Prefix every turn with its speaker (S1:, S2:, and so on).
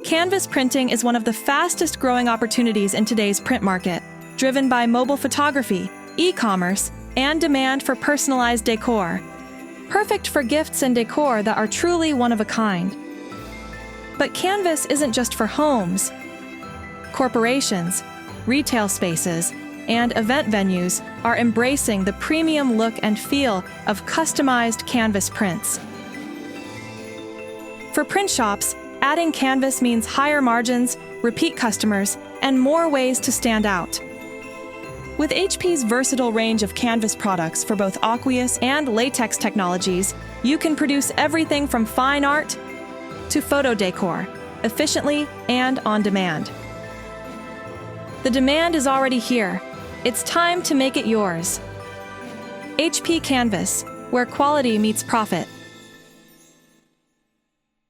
S1: Canvas printing is one of the fastest growing opportunities in today's print market, driven by mobile photography, e-commerce, and demand for personalized decor. Perfect for gifts and decor that are truly one of a kind. But canvas isn't just for homes. Corporations, retail spaces, and event venues are embracing the premium look and feel of customized canvas prints. For print shops, adding canvas means higher margins, repeat customers, and more ways to stand out. With HP's versatile range of canvas products for both aqueous and latex technologies, you can produce everything from fine art to photo decor, efficiently and on demand. The demand is already here. It's time to make it yours. HP Canvas, where quality meets profit.